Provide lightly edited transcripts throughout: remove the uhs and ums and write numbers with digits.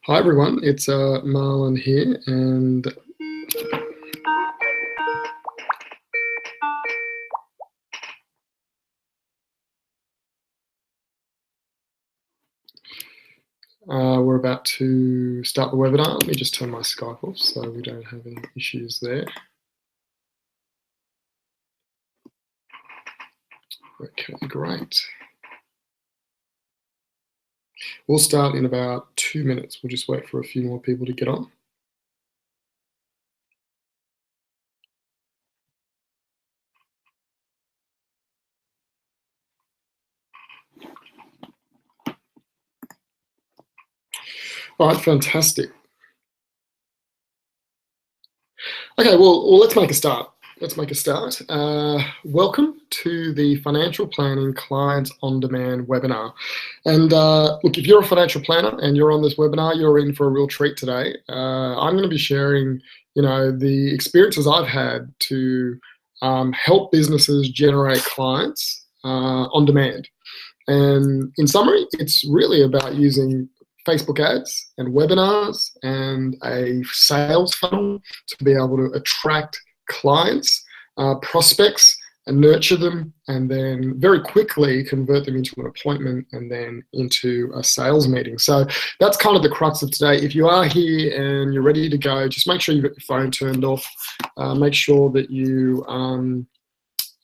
Hi everyone, it's Marlon here, and we're about to start the webinar. Let me just turn my Skype off so we don't have any issues there. Okay, great. We'll start in about 2 minutes. We'll just wait for a few more people to get on. All right, fantastic. Okay, well, let's make a start. Welcome to the Financial Planning Clients on Demand webinar. And look, if you're a financial planner and you're on this webinar, you're in for a real treat today. I'm going to be sharing, the experiences I've had to help businesses generate clients on demand. And in summary, it's really about using Facebook ads and webinars and a sales funnel to be able to attract clients, prospects, and nurture them, and then very quickly convert them into an appointment and then into a sales meeting. So that's kind of the crux of today. If you are here and you're ready to go, just make sure you've got your phone turned off. Make sure that you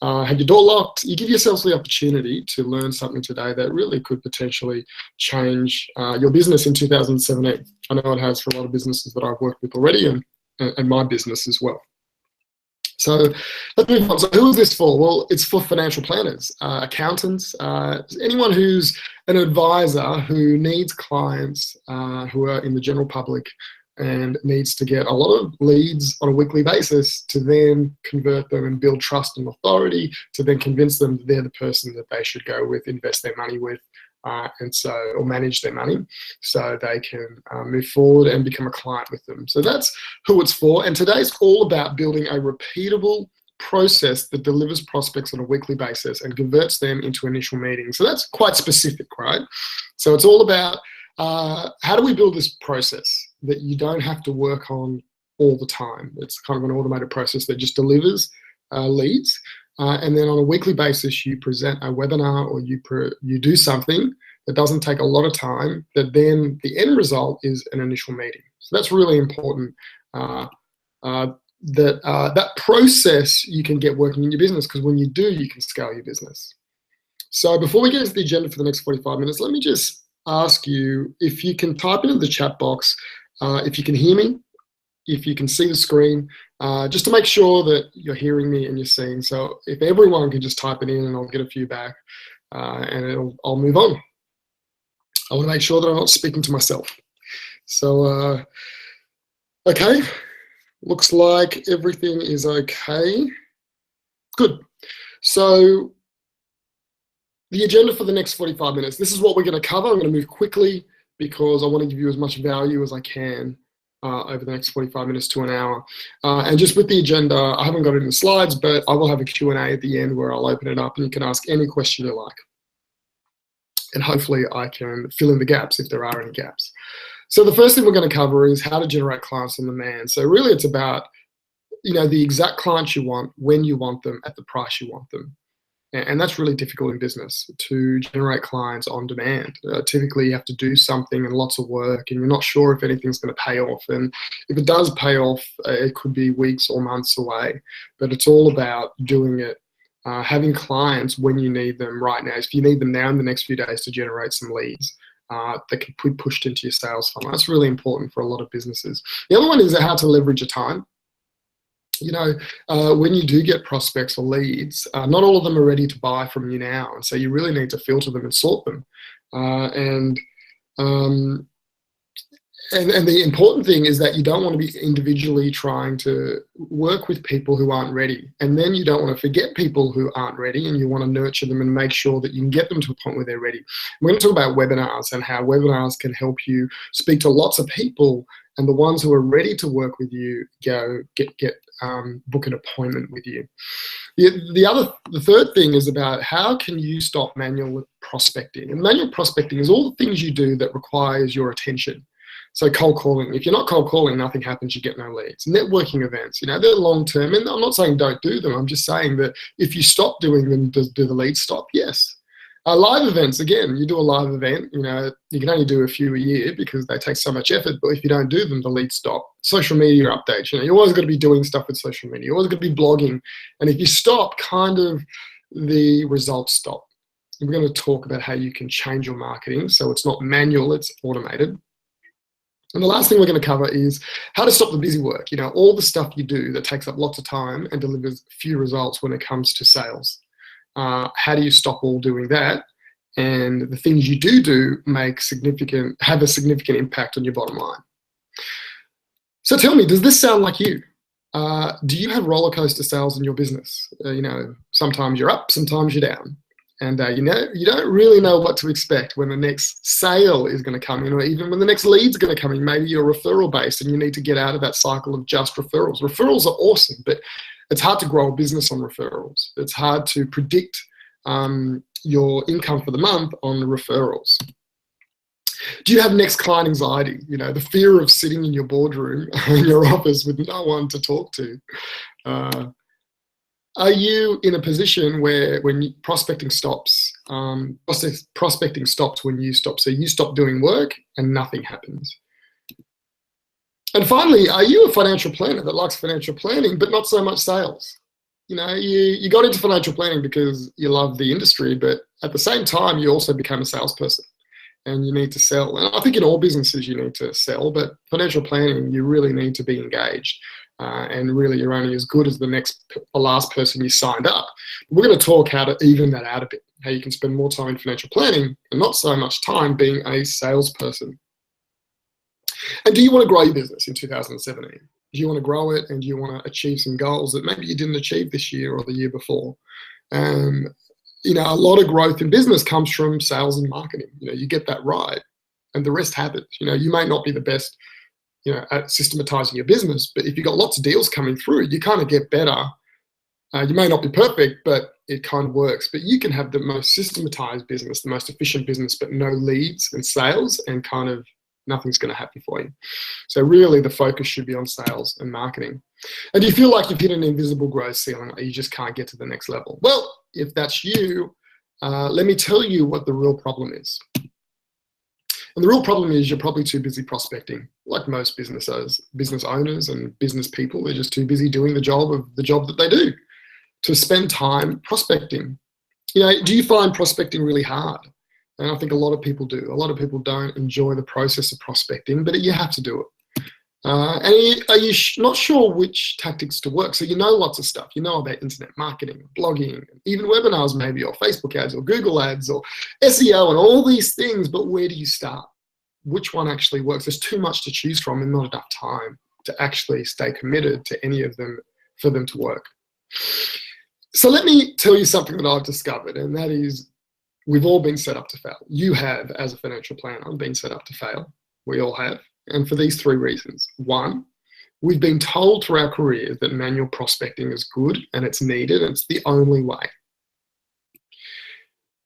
have your door locked. You give yourselves the opportunity to learn something today that really could potentially change your business in 2017. I know it has for a lot of businesses that I've worked with already, and my business as well. So let's move on. So who is this for? Well, it's for financial planners, accountants, anyone who's an advisor who needs clients who are in the general public and needs to get a lot of leads on a weekly basis to then convert them and build trust and authority to then convince them that they're the person that they should go with, invest their money with, or manage their money so they can move forward and become a client with them. So that's who it's for. And today's all about building a repeatable process that delivers prospects on a weekly basis and converts them into initial meetings. So that's quite specific, right? So it's all about how do we build this process that you don't have to work on all the time. It's kind of an automated process that just delivers leads. And then on a weekly basis, you present a webinar or you do something that doesn't take a lot of time, that then the end result is an initial meeting. So that's really important, that process you can get working in your business, because when you do, you can scale your business. So before we get into the agenda for the next 45 minutes, let me just ask you if you can type into the chat box, if you can hear me, if you can see the screen, just to make sure that you're hearing me and you're seeing. So if everyone can just type it in, and I'll get a few back, and I'll move on. I want to make sure that I'm not speaking to myself. So, okay, looks like everything is okay. Good. So the agenda for the next 45 minutes, this is what we're going to cover. I'm going to move quickly because I want to give you as much value as I can over the next 45 minutes to an hour. And just with the agenda, I haven't got it in the slides, but I will have a Q&A at the end where I'll open it up and you can ask any question you like. And hopefully I can fill in the gaps if there are any gaps. So the first thing we're going to cover is how to generate clients on demand. So really it's about, the exact clients you want, when you want them, at the price you want them. And that's really difficult in business, to generate clients on demand. Typically, you have to do something and lots of work, and you're not sure if anything's going to pay off. And if it does pay off, it could be weeks or months away. But it's all about doing it, having clients when you need them right now. If you need them now in the next few days to generate some leads, that can be pushed into your sales funnel. That's really important for a lot of businesses. The other one is how to leverage your time. When you do get prospects or leads, not all of them are ready to buy from you now. And so you really need to filter them and sort them. And the important thing is that you don't want to be individually trying to work with people who aren't ready. And then you don't want to forget people who aren't ready, and you want to nurture them and make sure that you can get them to a point where they're ready. We're going to talk about webinars and how webinars can help you speak to lots of people, and the ones who are ready to work with you book an appointment with you. The third thing is about how can you stop manual prospecting. And manual prospecting is all the things you do that requires your attention. So cold calling, if you're not cold calling, nothing happens, you get no leads. Networking events, they're long-term, and I'm not saying don't do them. I'm just saying that if you stop doing them, do the leads stop? Yes. Live events, again, you do a live event, you can only do a few a year because they take so much effort, but if you don't do them, the leads stop. Social media updates, you always got to be doing stuff with social media. You always got to be blogging. And if you stop, kind of the results stop. And we're going to talk about how you can change your marketing so it's not manual, it's automated. And the last thing we're going to cover is how to stop the busy work. All the stuff you do that takes up lots of time and delivers few results when it comes to sales. How do you stop all doing that? And the things you do have a significant impact on your bottom line. So tell me, does this sound like you? Do you have roller coaster sales in your business? Sometimes you're up, sometimes you're down. And you don't really know what to expect when the next sale is going to come in, or even when the next lead's going to come in. Maybe you're referral based and you need to get out of that cycle of just referrals. Referrals are awesome, but it's hard to grow a business on referrals. It's hard to predict your income for the month on the referrals. Do you have next client anxiety? The fear of sitting in your boardroom in your office with no one to talk to. Are you in a position where when prospecting stops, prospecting stops when you stop? So you stop doing work and nothing happens. And finally, are you a financial planner that likes financial planning, but not so much sales? You got into financial planning because you love the industry, but at the same time, you also become a salesperson and you need to sell. And I think in all businesses, you need to sell, but financial planning, you really need to be engaged. And really, you're only as good as the last person you signed up. We're going to talk how to even that out a bit, how you can spend more time in financial planning and not so much time being a salesperson. And do you want to grow your business in 2017? Do you want to grow it, and do you want to achieve some goals that maybe you didn't achieve this year or the year before? A lot of growth in business comes from sales and marketing. You get that right, and the rest happens. You may not be the best at systematizing your business, but if you've got lots of deals coming through, you kind of get better. You may not be perfect, but it kind of works. But you can have the most systematized business, the most efficient business, but no leads and sales, and kind of nothing's going to happen for you. So really the focus should be on sales and marketing. And do you feel like you've hit an invisible growth ceiling, or you just can't get to the next level? Well, if that's you, let me tell you what the real problem is. And the real problem is you're probably too busy prospecting. Like most business owners and business people, they're just too busy doing the job that they do, to spend time prospecting. Do you find prospecting really hard? And I think a lot of people do. A lot of people don't enjoy the process of prospecting, but you have to do it. And are you not sure which tactics to work? So lots of stuff. About internet marketing, blogging, even webinars maybe, or Facebook ads, or Google ads, or SEO, and all these things. But where do you start? Which one actually works? There's too much to choose from and not enough time to actually stay committed to any of them for them to work. So let me tell you something that I've discovered, and that is we've all been set up to fail. You have, as a financial planner, been set up to fail. We all have. And for these three reasons. One, we've been told through our careers that manual prospecting is good and it's needed and it's the only way.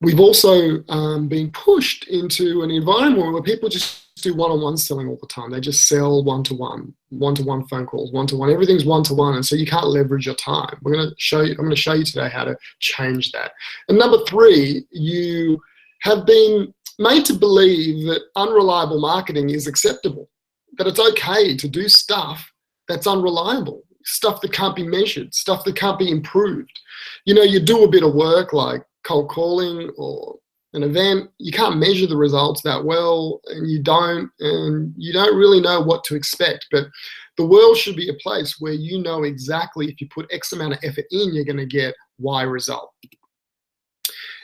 We've also been pushed into an environment where people just do one-on-one selling all the time. They just sell one-to-one phone calls, one-to-one. Everything's one-to-one, and so you can't leverage your time. I'm going to show you today how to change that. And number three, you have been made to believe that unreliable marketing is acceptable, that it's okay to do stuff that's unreliable, stuff that can't be measured, stuff that can't be improved. You do a bit of work like cold calling or an event, you can't measure the results that well, and you don't really know what to expect. But the world should be a place where you know exactly if you put X amount of effort in, you're going to get Y result.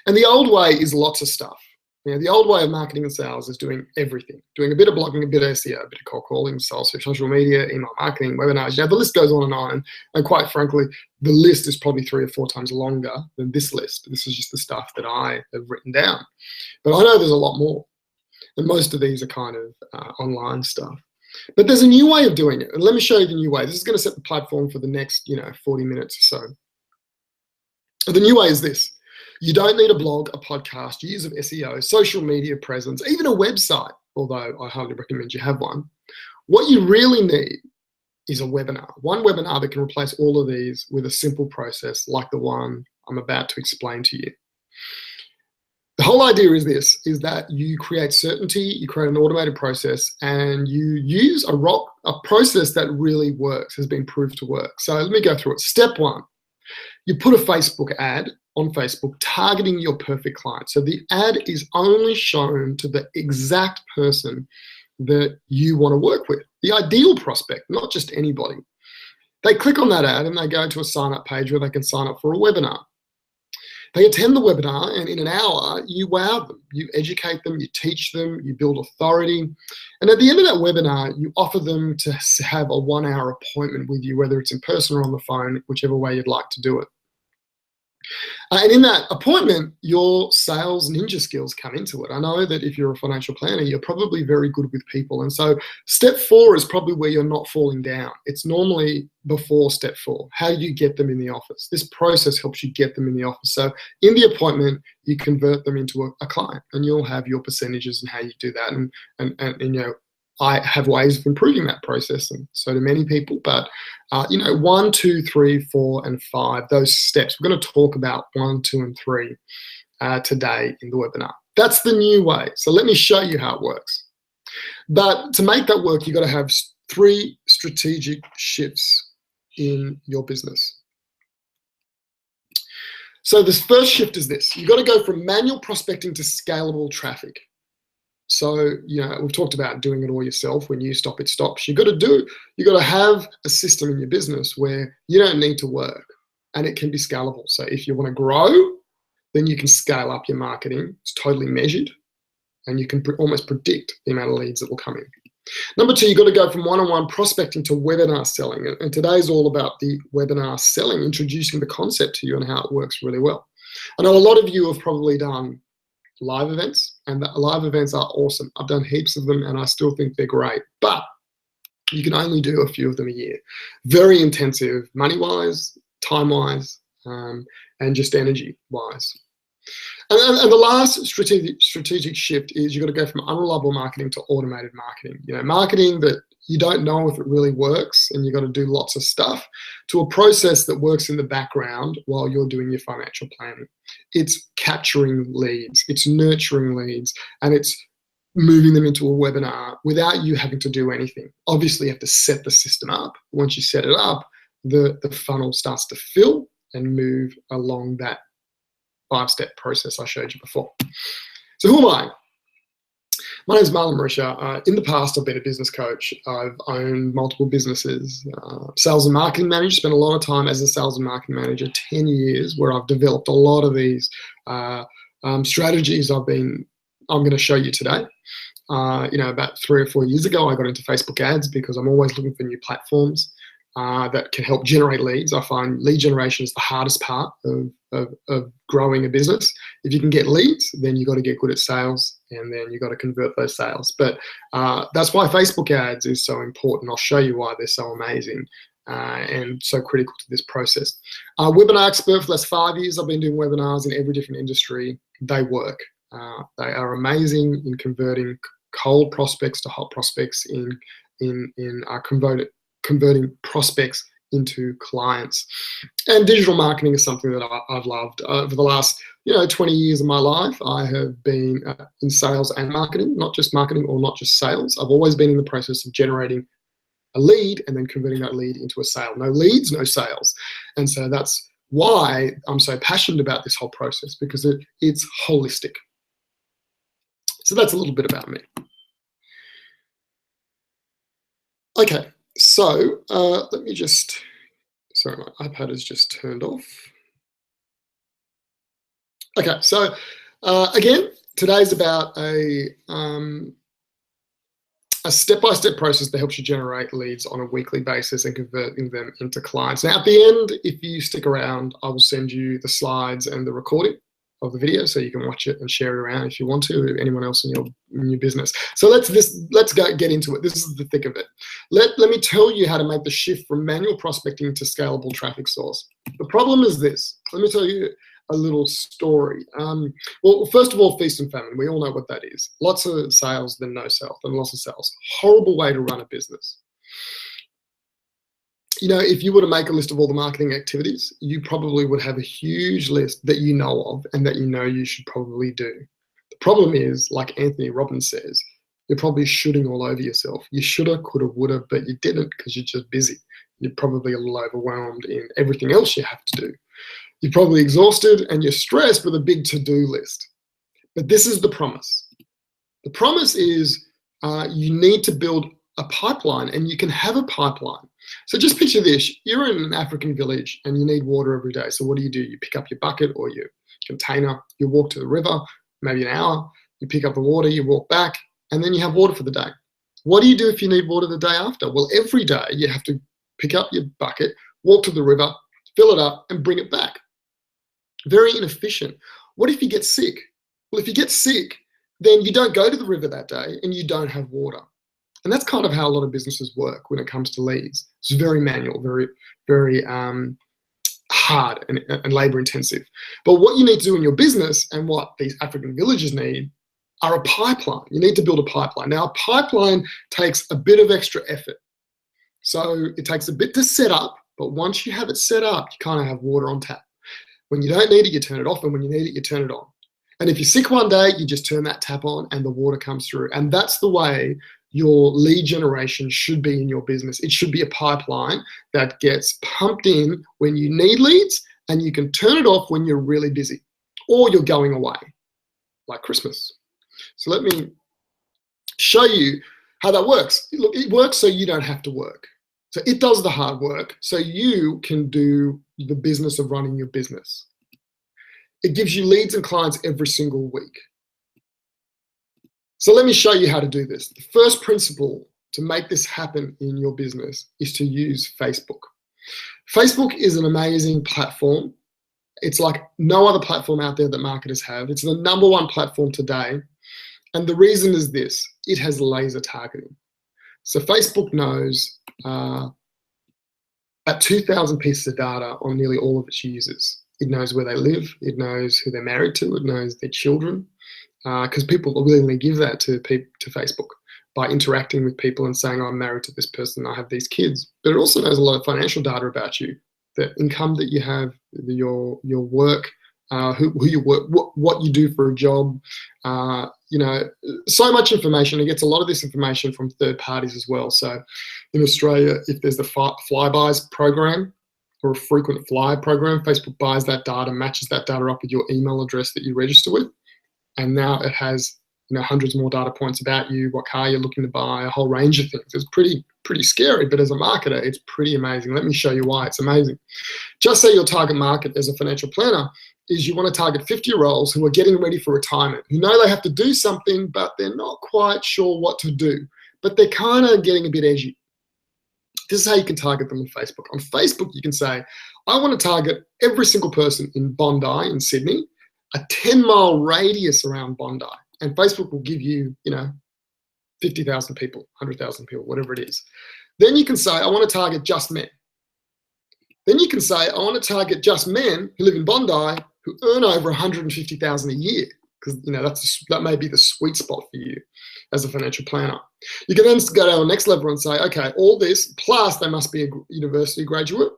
And the old way is lots of stuff. The old way of marketing and sales is doing everything, doing a bit of blogging, a bit of SEO, a bit of cold calling, sales through social media, email marketing, webinars. The list goes on and on. And quite frankly, the list is probably 3 or 4 times longer than this list. This is just the stuff that I have written down. But I know there's a lot more. And most of these are kind of online stuff. But there's a new way of doing it. And let me show you the new way. This is going to set the platform for the next 40 minutes or so. And the new way is this. You don't need a blog, a podcast, years of SEO, social media presence, even a website. although I highly recommend you have one. What you really need is a webinar. One webinar that can replace all of these with a simple process like the one I'm about to explain to you. The whole idea is this, is that you create certainty, you create an automated process, and you use a process that really works, has been proved to work. So let me go through it. Step one, you put a Facebook ad on Facebook targeting your perfect client. So the ad is only shown to the exact person that you want to work with, the ideal prospect, not just anybody. They click on that ad and they go to a sign-up page where they can sign up for a webinar. They attend the webinar, and in an hour, you wow them. You educate them, you teach them, you build authority. And at the end of that webinar, you offer them to have a 1-hour appointment with you, whether it's in person or on the phone, whichever way you'd like to do it. And in that appointment, your sales ninja skills come into it. I know that if you're a financial planner, you're probably very good with people. And so step 4 is probably where you're not falling down. It's normally before step 4. How do you get them in the office? This process helps you get them in the office. So in the appointment, you convert them into a client, and you'll have your percentages and how you do that. And you know, I have ways of improving that process, and so do many people. But you know, 1, 2, 3, 4, and 5, those steps. We're going to talk about 1, 2, and 3 today in the webinar. That's the new way. So let me show you how it works. But to make that work, you've got to have 3 strategic shifts in your business. So this first shift is this. You've got to go from manual prospecting to scalable traffic. So, you know, we've talked about doing it all yourself. When you stop, it stops. You've got to have a system in your business where you don't need to work, and it can be scalable. So if you want to grow, then you can scale up your marketing. It's totally measured, and you can almost predict the amount of leads that will come in. Number 2, you've got to go from one-on-one prospecting to webinar selling. And today's all about the webinar selling, introducing the concept to you and how it works really well. I know a lot of you have probably done live events, and the live events are awesome. I've done heaps of them and I still think they're great, but you can only do a few of them a year. Very intensive, money-wise, time-wise, and just energy-wise. And the last strategic shift is you've got to go from unreliable marketing to automated marketing. You know, marketing that you don't know if it really works and you've got to do lots of stuff, to a process that works in the background while you're doing your financial planning. It's capturing leads, it's nurturing leads, and it's moving them into a webinar without you having to do anything. Obviously, you have to set the system up. Once you set it up, the funnel starts to fill and move along that 5-step process I showed you before. So who am I? My name is Marlon Marisha. In the past, I've been a business coach. I've owned multiple businesses. Sales and marketing manager, spent a lot of time as a sales and marketing manager, 10 years, where I've developed a lot of these strategies I'm going to show you today. You know, about 3 or 4 years ago, I got into Facebook ads because I'm always looking for new platforms that can help generate leads. I find lead generation is the hardest part of growing a business. If you can get leads, then you've got to get good at sales, and then you've got to convert those sales. But that's why Facebook ads is so important. I'll show you why they're so amazing and so critical to this process. Webinar expert for the last 5 years. I've been doing webinars in every different industry. They work. They are amazing in converting cold prospects to hot prospects, in converting prospects into clients. And digital marketing is something that I've loved. Over the last 20 years of my life, I have been in sales and marketing, not just marketing or not just sales. I've always been in the process of generating a lead and then converting that lead into a sale. No leads, no sales. And so that's why I'm so passionate about this whole process, because it's holistic. So that's a little bit about me. Okay. So let me just, sorry, my iPad has just turned off. Okay, so again, today's about a step-by-step process that helps you generate leads on a weekly basis and converting them into clients. Now, at the end, if you stick around, I will send you the slides and the recording of the video so you can watch it and share it around if you want to, or anyone else in your business. So let's get into it. This is the thick of it. Let me tell you how to make the shift from manual prospecting to scalable traffic source. The problem is this. Let me tell you a little story. Well, first of all, feast and famine. We all know what that is. Lots of sales, then no sales, then lots of sales. Horrible way to run a business. You know, if you were to make a list of all the marketing activities, you probably would have a huge list that you know of and that you know you should probably do. The problem is, like Anthony Robbins says, you're probably shooting all over yourself. You shoulda, coulda, woulda, but you didn't because you're just busy. You're probably a little overwhelmed in everything else you have to do. You're probably exhausted and you're stressed with a big to-do list. But this is the promise. The promise is you need to build a pipeline, and you can have a pipeline. So just picture this. You're in an African village and you need water every day. So what do? You pick up your bucket or your container, you walk to the river, maybe an hour, you pick up the water, you walk back, and then you have water for the day. What do you do if you need water the day after? Well, every day you have to pick up your bucket, walk to the river, fill it up, and bring it back. Very inefficient. What if you get sick? Well, if you get sick, then you don't go to the river that day and you don't have water. And that's kind of how a lot of businesses work when it comes to leads. It's very manual, very hard and labor intensive. But what you need to do in your business, and what these African villages need, are a pipeline. You need to build a pipeline. Now, a pipeline takes a bit of extra effort. So it takes a bit to set up, but once you have it set up, you kind of have water on tap. When you don't need it, you turn it off, and when you need it, you turn it on. And if you're sick one day, you just turn that tap on and the water comes through. And that's the way your lead generation should be in your business. It should be a pipeline that gets pumped in when you need leads, and you can turn it off when you're really busy or you're going away, like Christmas. So let me show you how that works. Look, it works so you don't have to work. So it does the hard work so you can do the business of running your business. It gives you leads and clients every single week. So let me show you how to do this. The first principle to make this happen in your business is to use Facebook. Facebook is an amazing platform. It's like no other platform out there that marketers have. It's the #1 platform today. And the reason is this: it has laser targeting. So Facebook knows about 2,000 pieces of data on nearly all of its users. It knows where they live. It knows who they're married to. It knows their children. Because people will willingly give that to Facebook by interacting with people and saying, oh, I'm married to this person, I have these kids. But it also knows a lot of financial data about you, the income that you have, your work, who you work, what you do for a job. You know, so much information. It gets a lot of this information from third parties as well. So in Australia, if there's the Flybuys program or a frequent flyer program, Facebook buys that data, matches that data up with your email address that you register with. And now it has, you know, hundreds more data points about you, what car you're looking to buy, a whole range of things. It's pretty scary, but as a marketer, it's pretty amazing. Let me show you why it's amazing. Just say your target market as a financial planner is you want to target 50-year-olds who are getting ready for retirement, who know they have to do something, but they're not quite sure what to do, but they're kind of getting a bit edgy. This is how you can target them on Facebook. On Facebook, you can say, I want to target every single person in Bondi in Sydney, a 10-mile radius around Bondi, and Facebook will give you, you know, 50,000 people, 100,000 people, whatever it is. Then you can say, I want to target just men. Then you can say, I want to target just men who live in Bondi who earn over 150,000 a year, because you know that may be the sweet spot for you as a financial planner. You can then go to the next level and say, okay, all this plus they must be a university graduate,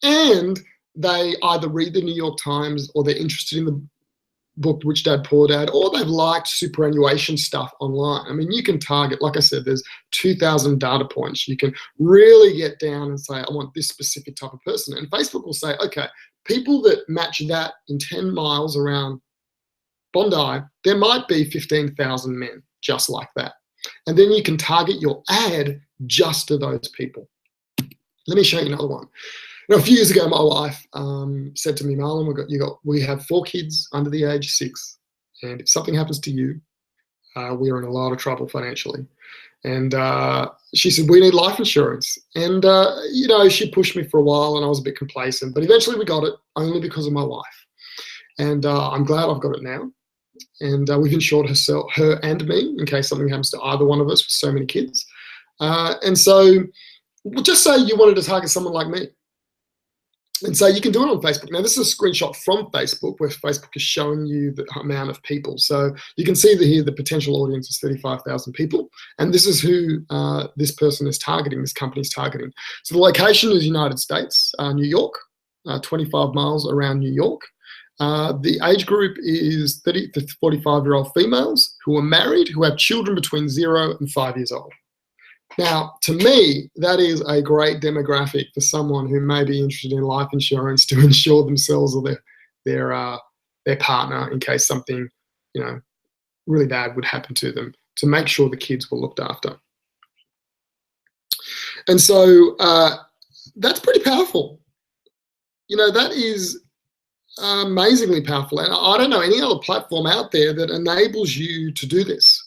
and they either read the New York Times, or they're interested in the book Rich Dad Poor Dad, or they've liked superannuation stuff online. I mean, you can target, like I said, there's 2,000 data points. You can really get down and say, I want this specific type of person. And Facebook will say, okay, people that match that in 10 miles around Bondi, there might be 15,000 men just like that. And then you can target your ad just to those people. Let me show you another one. You know, a few years ago, my wife said to me, Marlon, we have 4 kids under the age of 6, and if something happens to you, we are in a lot of trouble financially. And she said, we need life insurance. And, you know, she pushed me for a while, and I was a bit complacent, but eventually we got it, only because of my wife. And I'm glad I've got it now. And we've insured her and me in case something happens to either one of us with so many kids. And so, well, just say you wanted to target someone like me. And so you can do it on Facebook. Now, this is a screenshot from Facebook where Facebook is showing you the amount of people. So you can see that here the potential audience is 35,000 people. And this is who this person is targeting, this company is targeting. So the location is United States, New York, 25 miles around New York. The age group is 30 to 45-year-old females who are married, who have children between 0 and 5 years old. Now, to me, that is a great demographic for someone who may be interested in life insurance to insure themselves or their partner in case something, really bad would happen to them, to make sure the kids were looked after. And so that's pretty powerful. That is amazingly powerful. And I don't know any other platform out there that enables you to do this.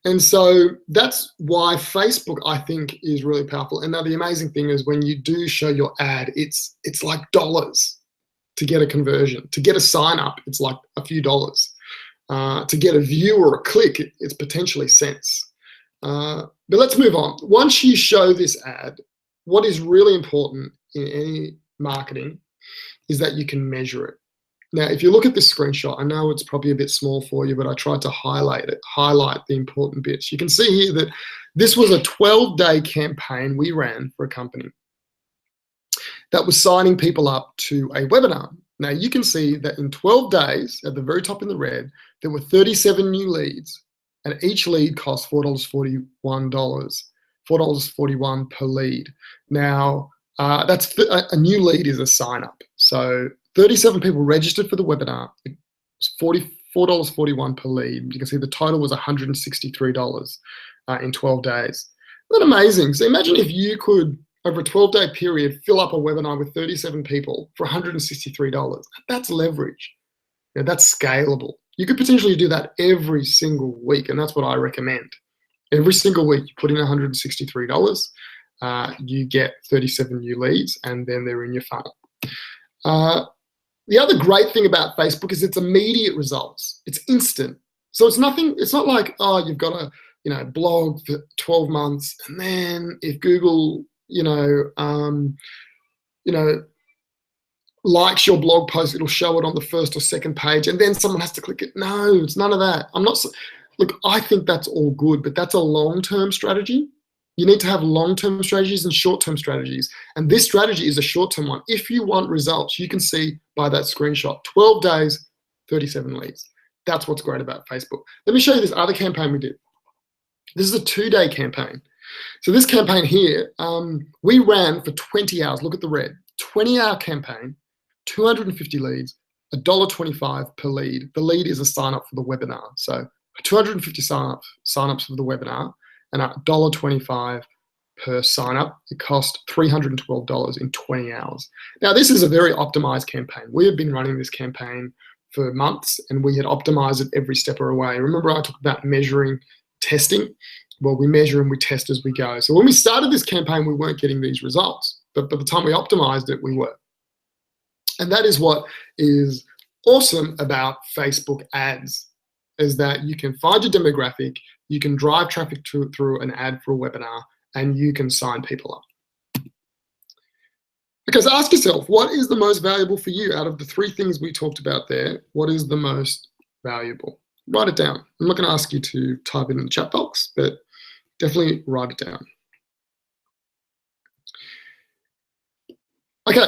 And so that's why Facebook, I think, is really powerful. And now the amazing thing is when you do show your ad, it's like dollars to get a conversion. To get a sign up, it's like a few dollars. To get a view or a click, it's potentially cents. But let's move on. Once you show this ad, what is really important in any marketing is that you can measure it. Now, if you look at this screenshot, I know it's probably a bit small for you, but I tried to highlight the important bits. You can see here that this was a 12-day campaign we ran for a company that was signing people up to a webinar. Now, you can see that in 12 days, at the very top in the red, there were 37 new leads, and each lead cost $4.41, $4.41 per lead. Now, that's a new lead is a sign up. So 37 people registered for the webinar. It was $44.41 per lead. You can see the total was $163 in 12 days. Isn't that amazing? So imagine if you could, over a 12-day period, fill up a webinar with 37 people for $163. That's leverage. That's scalable. You could potentially do that every single week, and that's what I recommend. Every single week, you put in $163, you get 37 new leads, and then they're in your funnel. The other great thing about Facebook is it's immediate results. It's instant. So it's not like, oh, you've got to, blog for 12 months, and then if Google, likes your blog post, it'll show it on the first or second page, and then someone has to click it. No, it's none of that. Look, I think that's all good, but that's a long-term strategy. You need to have long-term strategies and short-term strategies. And this strategy is a short-term one. If you want results, you can see by that screenshot, 12 days, 37 leads. That's what's great about Facebook. Let me show you this other campaign we did. This is a 2-day campaign. So this campaign here, we ran for 20 hours. Look at the red. 20-hour campaign, 250 leads, $1.25 per lead. The lead is a sign-up for the webinar. So 250 sign-ups for the webinar, and $1.25 per sign up. It cost $312 in 20 hours. Now, this is a very optimized campaign. We have been running this campaign for months, and we had optimized it every step of the way. Remember I talked about measuring, testing? Well, we measure and we test as we go. So when we started this campaign, we weren't getting these results, but by the time we optimized it, we were. And that is what is awesome about Facebook ads, is that you can find your demographic, you can drive traffic through an ad for a webinar, and you can sign people up. Because ask yourself, what is the most valuable for you out of the 3 things we talked about there? What is the most valuable? Write it down. I'm not going to ask you to type it in the chat box, but definitely write it down. Okay.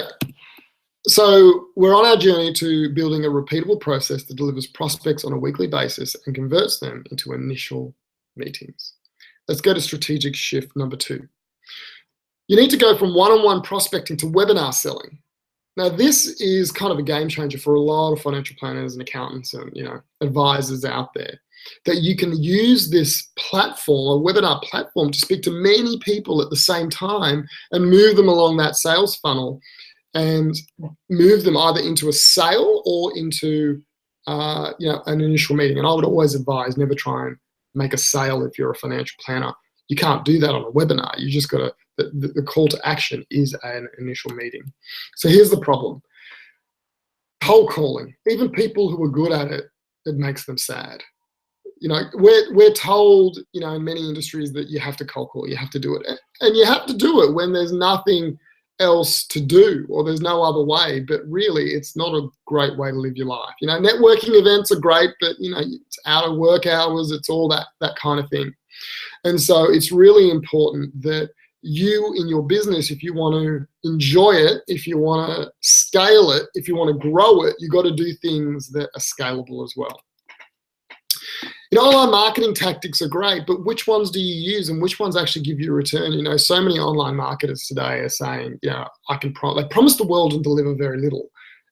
So we're on our journey to building a repeatable process that delivers prospects on a weekly basis and converts them into initial meetings. Let's go to strategic shift number 2. You need to go from one-on-one prospecting to webinar selling. Now, this is kind of a game changer for a lot of financial planners and accountants and advisors out there, that you can use this platform, a webinar platform, to speak to many people at the same time and move them along that sales funnel and move them either into a sale or into an initial meeting. And I would always advise never try and make a sale if you're a financial planner. You can't do that on a webinar. You just got to, the call to action is an initial meeting. So here's the problem. Cold calling, even people who are good at it, it makes them sad. We're told, in many industries that you have to cold call, you have to do it. And you have to do it when there's nothing else to do, or there's no other way. But really, it's not a great way to live your life. You know, networking events are great, but you know, it's out of work hours, it's all that kind of thing. And so it's really important that you in your business, if you want to enjoy it, if you want to scale it, if you want to grow it, you've got to do things that are scalable as well. You know, online marketing tactics are great, but which ones do you use and which ones actually give you a return? You know, so many online marketers today are saying, yeah, they promise the world and deliver very little.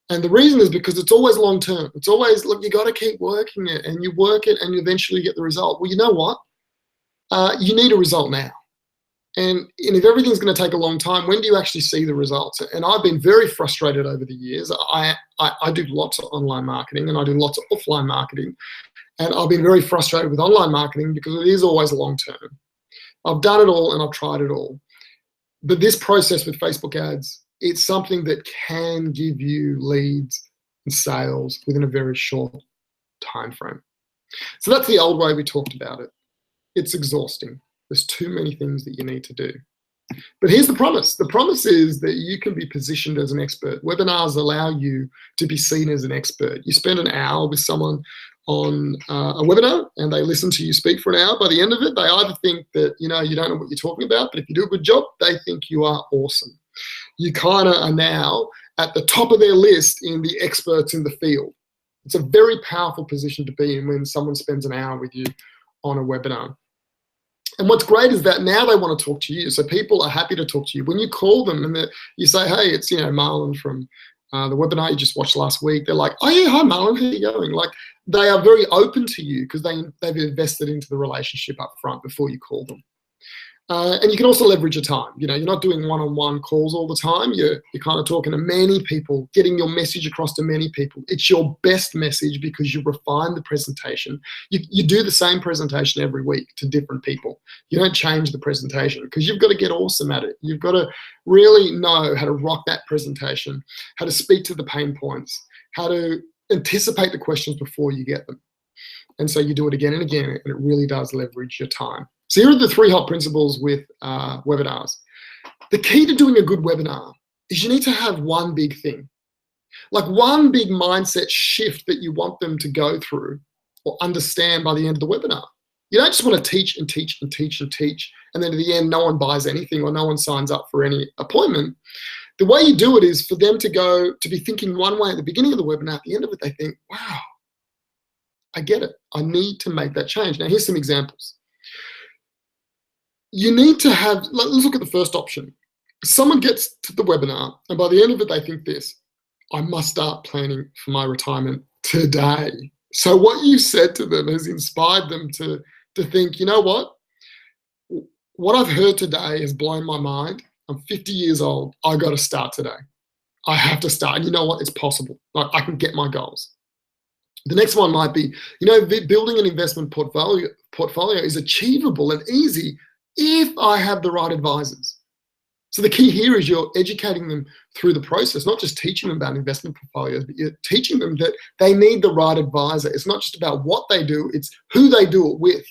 And the reason is because it's always long term. It's always, look, you got to keep working it, and you work it and you eventually get the result. Well, you know what? You need a result now. And if everything's going to take a long time, when do you actually see the results? And I've been very frustrated over the years. I do lots of online marketing and I do lots of offline marketing. And I've been very frustrated with online marketing because it is always long term. I've done it all and I've tried it all. But this process with Facebook ads, it's something that can give you leads and sales within a very short time frame. So that's the old way we talked about it. It's exhausting. There's too many things that you need to do. But here's the promise. The promise is that you can be positioned as an expert. Webinars allow you to be seen as an expert. You spend an hour with someone on a webinar and they listen to you speak for an hour. By the end of it, they either think that, you know, you don't know what you're talking about, but if you do a good job, they think you are awesome. You kind of are now at the top of their list in the experts in the field. It's a very powerful position to be in when someone spends an hour with you on a webinar. And what's great is that now they want to talk to you. So people are happy to talk to you. When you call them and you say, hey, it's, you know, Marlon from the webinar you just watched last week, they're like, oh yeah, hi Marlon, how are you going? Like, they are very open to you because they've invested into the relationship up front before you call them. And you can also leverage your time. You know, you're not doing one-on-one calls all the time. You're kind of talking to many people, getting your message across to many people. It's your best message because you refine the presentation. You do the same presentation every week to different people. You don't change the presentation because you've got to get awesome at it. You've got to really know how to rock that presentation, how to speak to the pain points, how to anticipate the questions before you get them. And so you do it again and again, and it really does leverage your time. So here are the 3 hot principles with webinars. The key to doing a good webinar is you need to have one big thing, like one big mindset shift that you want them to go through or understand by the end of the webinar. You don't just want to teach and teach and teach and teach, and then at the end, no one buys anything or no one signs up for any appointment. The way you do it is for them to be thinking one way at the beginning of the webinar. At the end of it, they think, wow, I get it. I need to make that change. Now, here's some examples. You need to have, let's look at the first option. Someone gets to the webinar and by the end of it, they think this, I must start planning for my retirement today. So what you said to them has inspired them to think, you know what I've heard today has blown my mind. I'm 50 years old. I got to start today. I have to start. And you know what? It's possible. I can get my goals. The next one might be, you know, building an investment portfolio is achievable and easy if I have the right advisors. So the key here is you're educating them through the process, not just teaching them about investment portfolios, but you're teaching them that they need the right advisor. It's not just about what they do, it's who they do it with.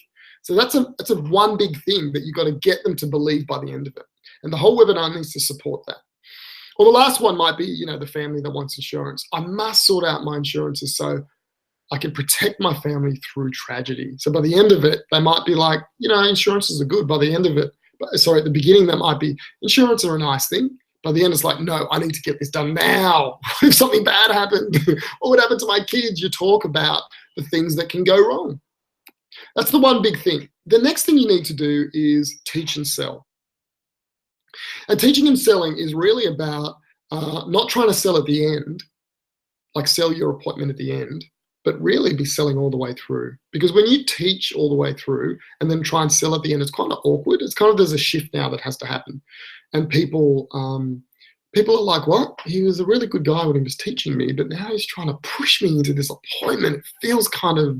So that's a one big thing that you've got to get them to believe by the end of it. And the whole webinar needs to support that. Or the last one might be, you know, the family that wants insurance. I must sort out my insurances so I can protect my family through tragedy. So by the end of it, they might be like, you know, insurances are good. By the end of it, at the beginning, that might be, insurance are a nice thing. By the end, it's like, no, I need to get this done now. If something bad happened, or what happened to my kids, you talk about the things that can go wrong. That's the one big thing. The next thing you need to do is teach and sell. And teaching and selling is really about not trying to sell at the end, like sell your appointment at the end, but really be selling all the way through. Because when you teach all the way through and then try and sell at the end, it's kind of awkward. It's kind of, there's a shift now that has to happen. And people are like, what? He was a really good guy when he was teaching me, but now he's trying to push me into this appointment. It feels kind of,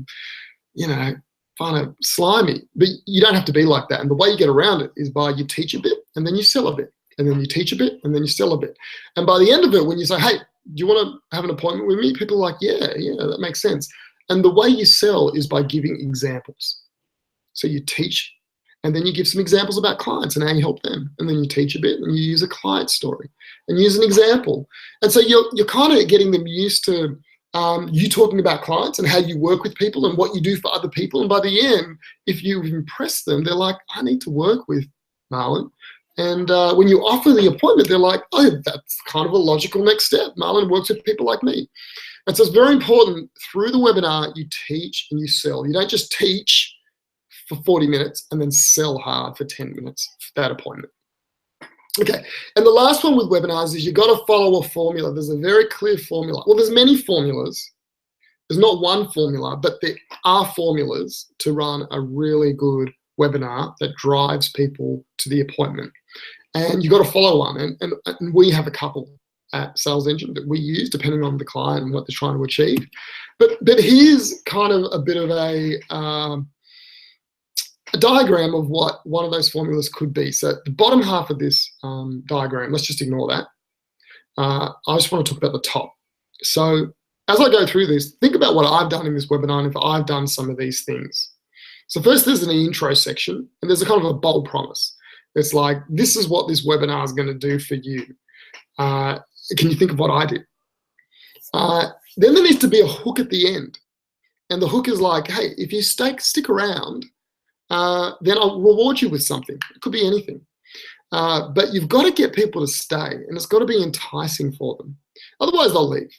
you know, kind of slimy. But you don't have to be like that. And the way you get around it is by you teach a bit and then you sell a bit. And then you teach a bit and then you sell a bit. And by the end of it, when you say, hey, do you want to have an appointment with me? People are like, yeah, that makes sense. And the way you sell is by giving examples. So you teach And then you give some examples about clients and how you help them. And then you teach a bit and you use a client story and use an example. And so you're kind of getting them used to you talking about clients and how you work with people and what you do for other people. And by the end, if you've impressed them, they're like, I need to work with Marlon. And when you offer the appointment, they're like, oh, that's kind of a logical next step. Marlon works with people like me. And so it's very important through the webinar, you teach and you sell. You don't just teach for 40 minutes and then sell hard for 10 minutes for that appointment. Okay, and the last one with webinars is you've got to follow a formula. There's a very clear formula. Well, there's many formulas. There's not one formula, but there are formulas to run a really good webinar that drives people to the appointment. And you've got to follow one. And we have a couple at Sales Engine that we use depending on the client and what they're trying to achieve. But here's kind of a bit of a diagram of what one of those formulas could be. So the bottom half of this diagram, let's just ignore that. I just want to talk about the top. So as I go through this, think about what I've done in this webinar and if I've done some of these things. So first there's an intro section and there's a kind of a bold promise. It's like, this is what this webinar is going to do for you. Can you think of what I did? Then there needs to be a hook at the end. And the hook is like, hey, if you stick around, then I'll reward you with something. It could be anything. But you've got to get people to stay, and it's got to be enticing for them. Otherwise, they'll leave.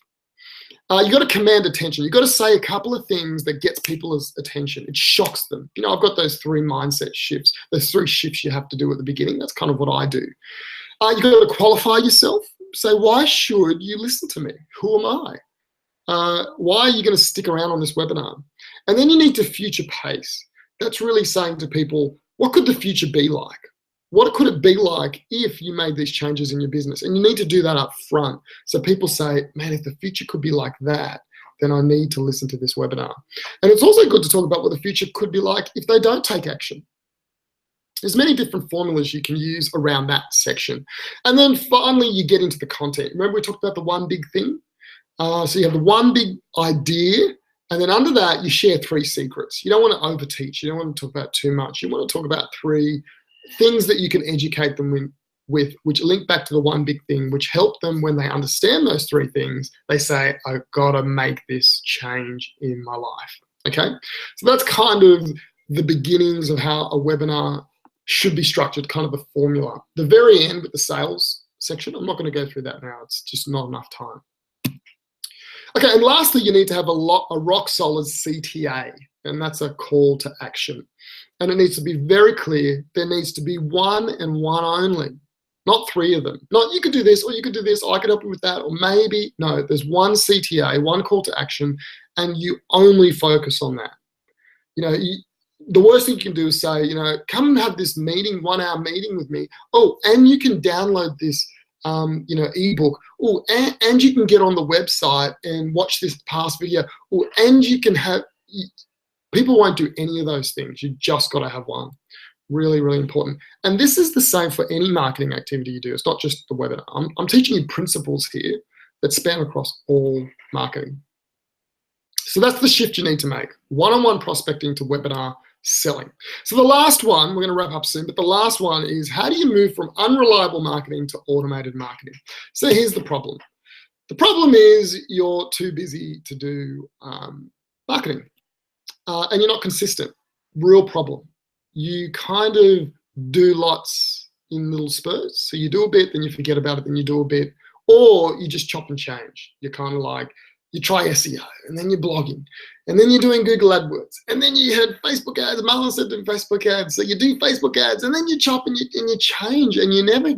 You've got to command attention. You've got to say a couple of things that gets people's attention. It shocks them. You know, I've got those 3 mindset shifts. Those 3 shifts you have to do at the beginning. That's kind of what I do. You've got to qualify yourself. Say, why should you listen to me? Who am I? Why are you going to stick around on this webinar? And then you need to future pace. That's really saying to people, what could the future be like? What could it be like if you made these changes in your business? And you need to do that up front. So people say, man, if the future could be like that, then I need to listen to this webinar. And it's also good to talk about what the future could be like if they don't take action. There's many different formulas you can use around that section. And then finally, you get into the content. Remember we talked about the one big thing? So you have the one big idea, and then under that, you share 3 secrets. You don't want to overteach. You don't want to talk about too much. You want to talk about 3 things that you can educate them with, which link back to the one big thing, which help them when they understand those 3 things, they say, I've got to make this change in my life, okay? So that's kind of the beginnings of how a webinar should be structured, kind of a formula. The very end with the sales section, I'm not going to go through that now. It's just not enough time. Okay, and lastly, you need to have a rock solid CTA, and that's a call to action. And it needs to be very clear. There needs to be one and one only, not 3 of them. Not you could do this, or you could do this, or I could help you with that, or maybe. No, there's one CTA, one call to action, and you only focus on that. You know, the worst thing you can do is say, you know, come and have this meeting, 1-hour meeting with me. Oh, and you can download this you know, ebook. Oh, and you can get on the website and watch this past video. Oh, and you can have, people won't do any of those things. You just got to have one. Really, really important. And this is the same for any marketing activity you do. It's not just the webinar. I'm teaching you principles here that span across all marketing. So that's the shift you need to make. One-on-one prospecting to webinar selling. So the last one, we're going to wrap up soon, but the last one is how do you move from unreliable marketing to automated marketing? So here's the problem. The problem is you're too busy to do marketing and you're not consistent. Real problem. You kind of do lots in little spurts. So you do a bit, then you forget about it, then you do a bit, or you just chop and change. You're kind of like, you try SEO, and then you're blogging, and then you're doing Google AdWords, and then you had Facebook ads. Marlon said do Facebook ads, so you do Facebook ads, and then you chop and you change, and you never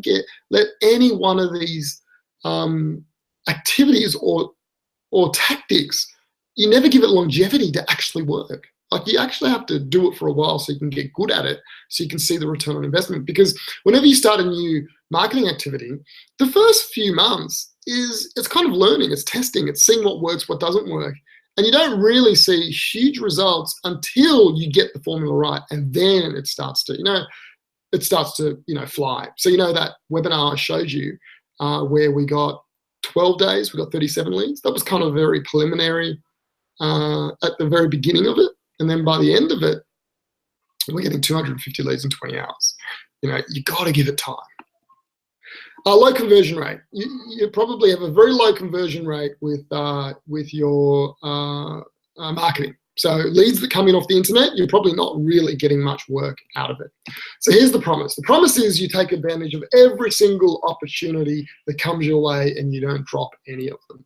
let any one of these activities or tactics, you never give it longevity to actually work. Like you actually have to do it for a while so you can get good at it, so you can see the return on investment. Because whenever you start a new marketing activity, the first few months it's kind of learning, it's testing, it's seeing what works, what doesn't work. And you don't really see huge results until you get the formula right. And then it starts to, fly. So, that webinar I showed you where we got 12 days, we got 37 leads. That was kind of very preliminary at the very beginning of it. And then by the end of it, we're getting 250 leads in 20 hours. You got to give it time. Low conversion rate. You probably have a very low conversion rate with your marketing. So leads that come in off the internet, you're probably not really getting much work out of it. So here's the promise. The promise is you take advantage of every single opportunity that comes your way and you don't drop any of them.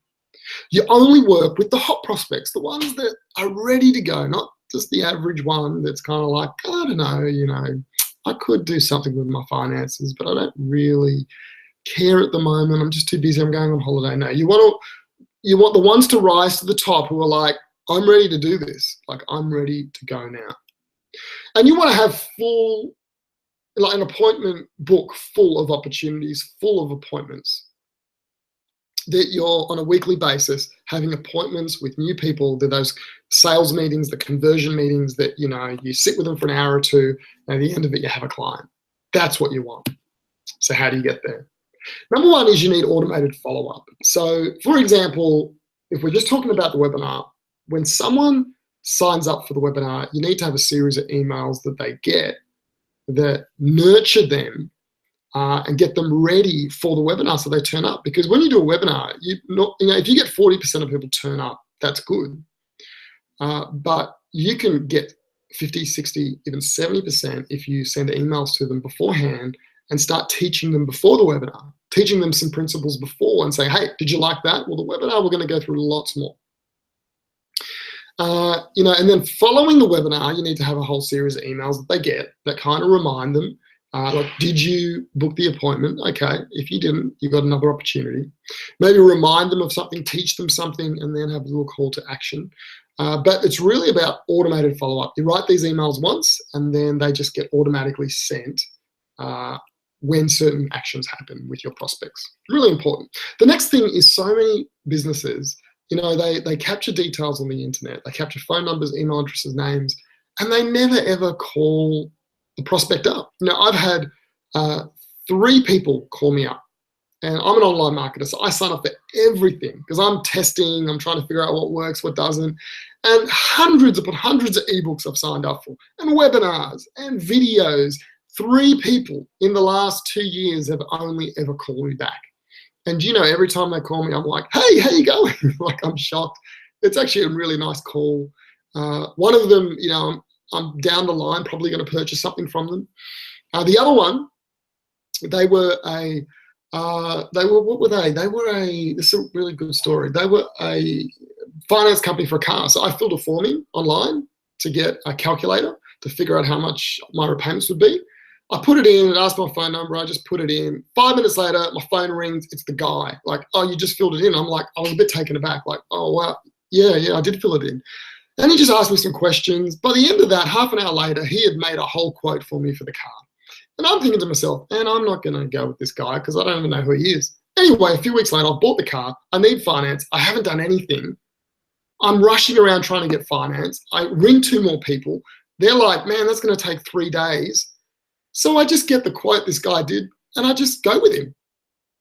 You only work with the hot prospects, the ones that are ready to go, not just the average one that's kind of like, I don't know, I could do something with my finances, but I don't really care at the moment. I'm just too busy. I'm going on holiday. No, you want the ones to rise to the top who are like, I'm ready to do this. Like, I'm ready to go now. And you want to have an appointment book full of opportunities, full of appointments, that you're on a weekly basis having appointments with new people, those sales meetings, the conversion meetings that, you sit with them for an hour or two, and at the end of it, you have a client. That's what you want. So how do you get there? Number one is you need automated follow-up. So for example, if we're just talking about the webinar, when someone signs up for the webinar, you need to have a series of emails that they get that nurture them and get them ready for the webinar so they turn up. Because when you do a webinar, if you get 40% of people turn up, that's good. But you can get 50, 60, even 70% if you send emails to them beforehand and start teaching them before the webinar, teaching them some principles before and say, hey, did you like that? Well, the webinar, we're going to go through lots more. And then following the webinar, you need to have a whole series of emails that they get that kind of remind them, like, did you book the appointment? Okay, if you didn't, you got another opportunity. Maybe remind them of something, teach them something, and then have a little call to action. But it's really about automated follow-up. You write these emails once, and then they just get automatically sent when certain actions happen with your prospects. Really important. The next thing is so many businesses, they capture details on the internet. They capture phone numbers, email addresses, names, and they never, ever call the prospect up. I've had 3 people call me up, and I'm an online marketer, so I sign up for everything because I'm testing, I'm trying to figure out what works, what doesn't, and hundreds upon hundreds of ebooks I've signed up for, and webinars, and videos. 3 people in the last 2 years have only ever called me back. And every time they call me, I'm like, hey, how you going? Like, I'm shocked. It's actually a really nice call. One of them, I'm down the line, probably going to purchase something from them. The other one, what were they? This is a really good story. They were a finance company for a car. So I filled a form in online to get a calculator to figure out how much my repayments would be. I put it in, it asked my phone number, I just put it in. 5 minutes later, my phone rings, it's the guy. Like, oh, you just filled it in. I'm like, I was a bit taken aback, like, oh, wow, yeah, I did fill it in. And he just asked me some questions. By the end of that, half an hour later, he had made a whole quote for me for the car. And I'm thinking to myself, man, I'm not going to go with this guy because I don't even know who he is. Anyway, a few weeks later, I bought the car. I need finance. I haven't done anything. I'm rushing around trying to get finance. I ring 2 more people. They're like, man, that's going to take 3 days. So I just get the quote this guy did, and I just go with him.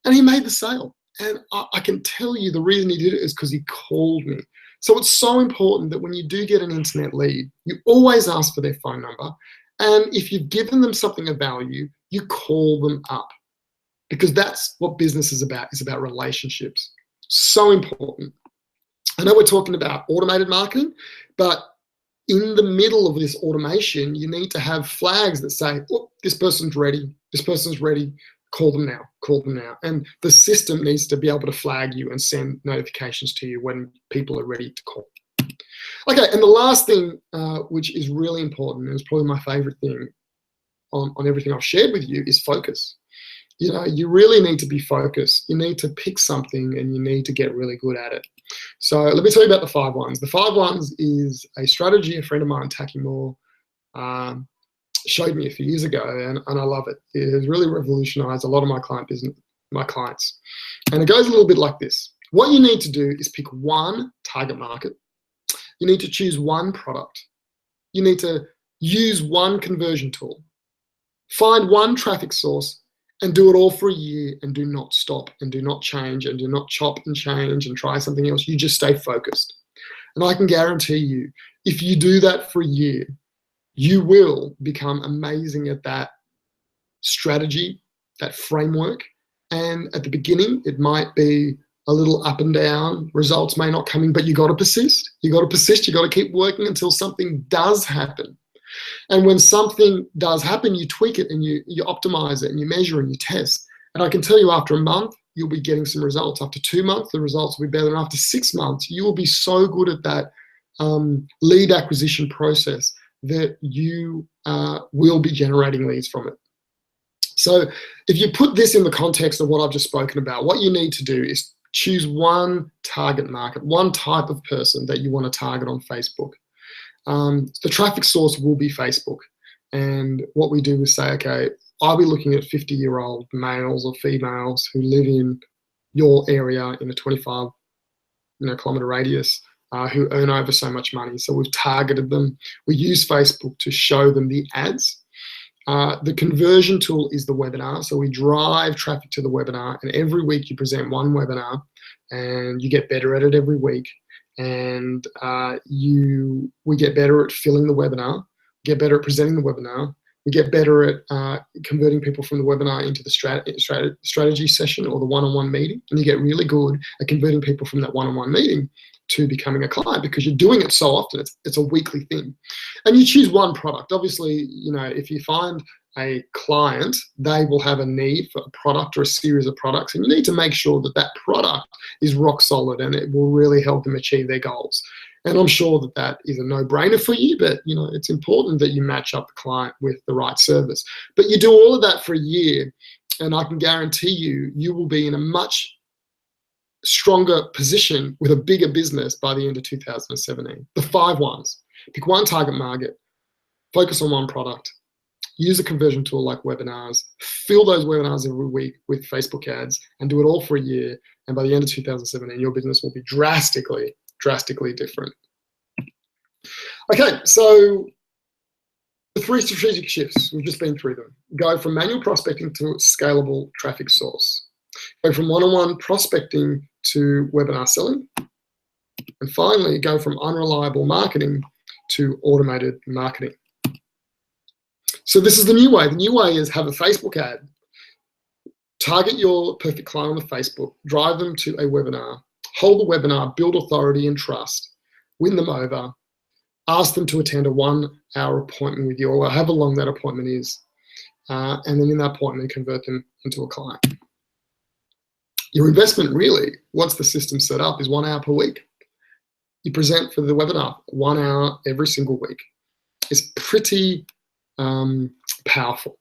And he made the sale. And I can tell you the reason he did it is because he called me. So it's so important that when you do get an internet lead, you always ask for their phone number. And if you've given them something of value, you call them up. Because that's what business is about relationships. So important. I know we're talking about automated marketing, but in the middle of this automation, you need to have flags that say, oh, this person's ready, call them now. And the system needs to be able to flag you and send notifications to you when people are ready to call. Okay, and the last thing, which is really important, and is probably my favorite thing on everything I've shared with you, is focus. You really need to be focused. You need to pick something and you need to get really good at it. So let me tell you about the 5 ones. The 5 ones is a strategy a friend of mine, Taki Moore, showed me a few years ago, and I love it. It has really revolutionized a lot of my clients. And it goes a little bit like this. What you need to do is pick one target market. You need to choose one product. You need to use one conversion tool. Find one traffic source and do it all for a year, and do not stop and do not change and do not chop and change and try something else. You just stay focused. And I can guarantee you, if you do that for a year, you will become amazing at that strategy, that framework. And at the beginning, it might be a little up and down. Results may not come in, but you got to persist. You got to persist. You got to keep working until something does happen. And when something does happen, you tweak it and you optimize it and you measure and you test. And I can tell you, after a month, you'll be getting some results. After 2 months, the results will be better. And after 6 months, you will be so good at that lead acquisition process that you will be generating leads from it. So if you put this in the context of what I've just spoken about, what you need to do is choose one target market, one type of person that you want to target on Facebook. The traffic source will be Facebook. And what we do is say, okay, I'll be looking at 50-year-old males or females who live in your area in a 25 kilometer radius, who earn over so much money. So we've targeted them. We use Facebook to show them the ads. The conversion tool is the webinar. So we drive traffic to the webinar, and every week you present one webinar and you get better at it every week. And we get better at filling the webinar, get better at presenting the webinar. We get better at converting people from the webinar into the strategy session or the one-on-one meeting. And you get really good at converting people from that one-on-one meeting to becoming a client, because you're doing it so often. It's a weekly thing. And you choose one product. Obviously, if you find a client, they will have a need for a product or a series of products, and you need to make sure that that product is rock solid and it will really help them achieve their goals. And I'm sure that that is a no-brainer for you, but it's important that you match up the client with the right service. But you do all of that for a year, and I can guarantee you will be in a much stronger position with a bigger business by the end of 2017. The 5 ones. Pick one target market, focus on one product, use a conversion tool like webinars, fill those webinars every week with Facebook ads, and do it all for a year. And by the end of 2017, your business will be drastically different. Okay, so the 3 strategic shifts, we've just been through them. Go from manual prospecting to scalable traffic source. Go from one-on-one prospecting to webinar selling. And finally, go from unreliable marketing to automated marketing. So this is the new way. The new way is have a Facebook ad, target your perfect client on the Facebook, drive them to a webinar, hold the webinar, build authority and trust, win them over, ask them to attend a 1-hour appointment with you, or however long that appointment is, and then in that appointment, convert them into a client. Your investment really, once the system's set up, is 1 hour per week. You present for the webinar 1 hour every single week. It's pretty powerful.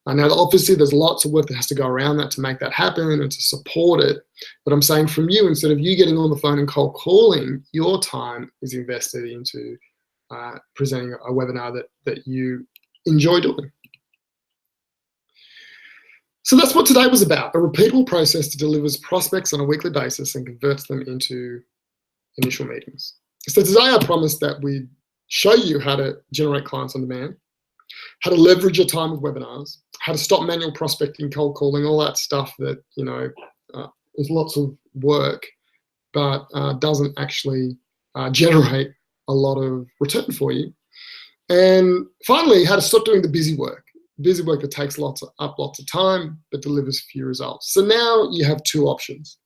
Now, obviously, there's lots of work that has to go around that to make that happen and to support it. But I'm saying from you, instead of you getting on the phone and cold calling, your time is invested into presenting a webinar that you enjoy doing. So that's what today was about, a repeatable process that delivers prospects on a weekly basis and converts them into initial meetings. So today I promised that we'd show you how to generate clients on demand, how to leverage your time with webinars, how to stop manual prospecting, cold calling, all that stuff that, is lots of work, but doesn't actually generate a lot of return for you. And finally, how to stop doing the busy work that takes lots of time but delivers few results. So now you have 2 options.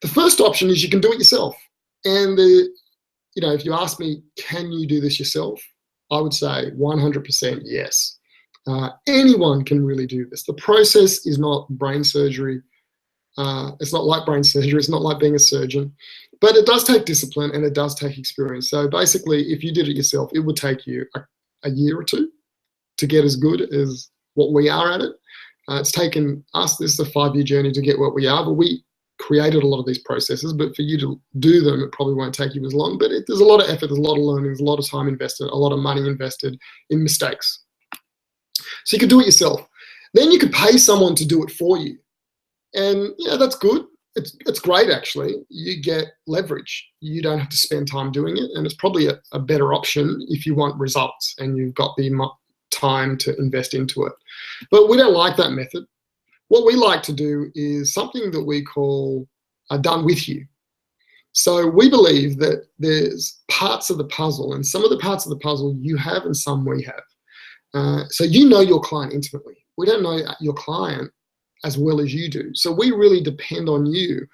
The first option is you can do it yourself. And if you ask me, can you do this yourself? I would say 100% yes. Anyone can really do this. The process is not brain surgery. It's not like brain surgery. It's not like being a surgeon. But it does take discipline and it does take experience. So basically, if you did it yourself, it would take you a year or 2 to get as good as what we are at it. It's taken us, this is a 5-year journey to get what we are, but we created a lot of these processes, but for you to do them, it probably won't take you as long, but there's a lot of effort, there's a lot of learning, there's a lot of time invested, a lot of money invested in mistakes. So you could do it yourself. Then you could pay someone to do it for you. And that's good. It's great, actually. You get leverage. You don't have to spend time doing it, and it's probably a better option if you want results and you've got the time to invest into it. But we don't like that method. What we like to do is something that we call done with you. So we believe that there's parts of the puzzle, and some of the parts of the puzzle you have and some we have. So you know your client intimately. We don't know your client as well as you do. So we really depend on you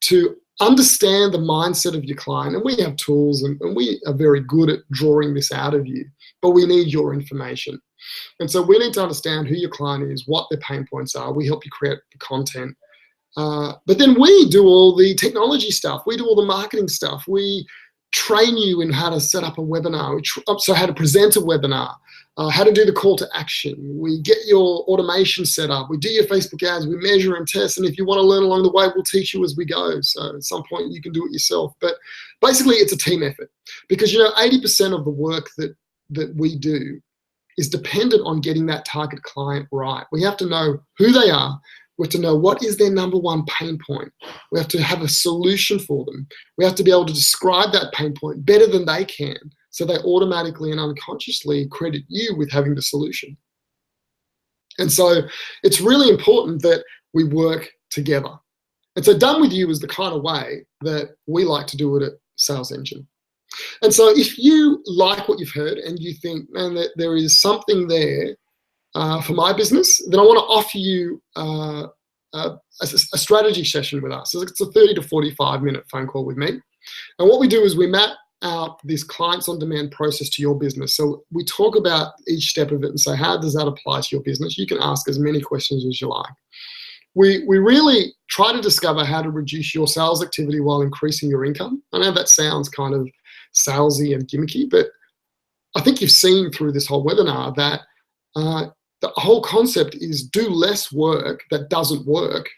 to understand the mindset of your client. And we have tools and we are very good at drawing this out of you, but we need your information. And so we need to understand who your client is, what their pain points are. We help you create the content. But then we do all the technology stuff. We do all the marketing stuff. We train you in how to set up a webinar, so how to present a webinar, how to do the call to action. We get your automation set up. We do your Facebook ads. We measure and test. And if you want to learn along the way, we'll teach you as we go. So at some point you can do it yourself. But basically it's a team effort, because 80% of the work that we do is dependent on getting that target client right. We have to know who they are. We have to know what is their number one pain point. We have to have a solution for them. We have to be able to describe that pain point better than they can, so they automatically and unconsciously credit you with having the solution. And so it's really important that we work together. And so Done With You is the kind of way that we like to do it at Sales Engine. And so if you like what you've heard and you think, man, that there is something there for my business, then I want to offer you a strategy session with us. So it's a 30 to 45 minute phone call with me. And what we do is we map out this clients on demand process to your business. So we talk about each step of it and say, how does that apply to your business? You can ask as many questions as you like. We really try to discover how to reduce your sales activity while increasing your income. I know that sounds kind of salesy and gimmicky, but I think you've seen through this whole webinar that the whole concept is do less work that doesn't work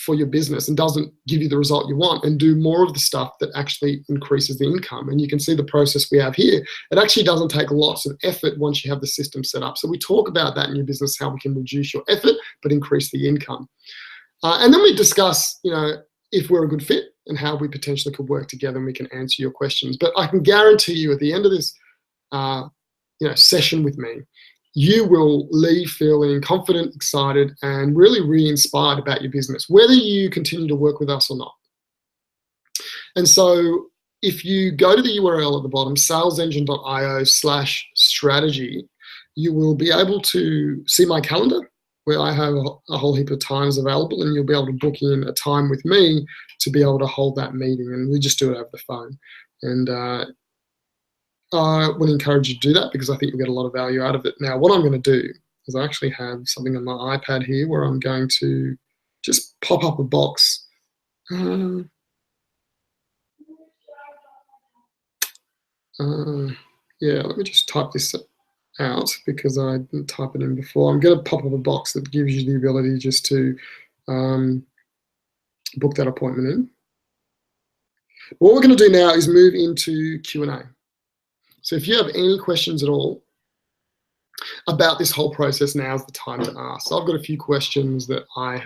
for your business and doesn't give you the result you want, and do more of the stuff that actually increases the income. And you can see the process we have here. It actually doesn't take lots of effort once you have the system set up. So we talk about that in your business, how we can reduce your effort but increase the income. And then we discuss, if we're a good fit and how we potentially could work together, and we can answer your questions. But I can guarantee you at the end of this session with me, you will leave feeling confident, excited, and really re-inspired about your business, whether you continue to work with us or not. And so if you go to the URL at the bottom, salesengine.io/strategy, you will be able to see my calendar, where I have a whole heap of times available, and you'll be able to book in a time with me to be able to hold that meeting. And we just do it over the phone. And I would encourage you to do that, because I think you'll get a lot of value out of it. Now, what I'm going to do is I actually have something on my iPad here where I'm going to just pop up a box. Yeah, let me just type this out, because I didn't type it in before. I'm going to pop up a box that gives you the ability just to book that appointment in. What we're going to do now is move into Q&A. So if you have any questions at all about this whole process, now's the time to ask. So I've got a few questions that I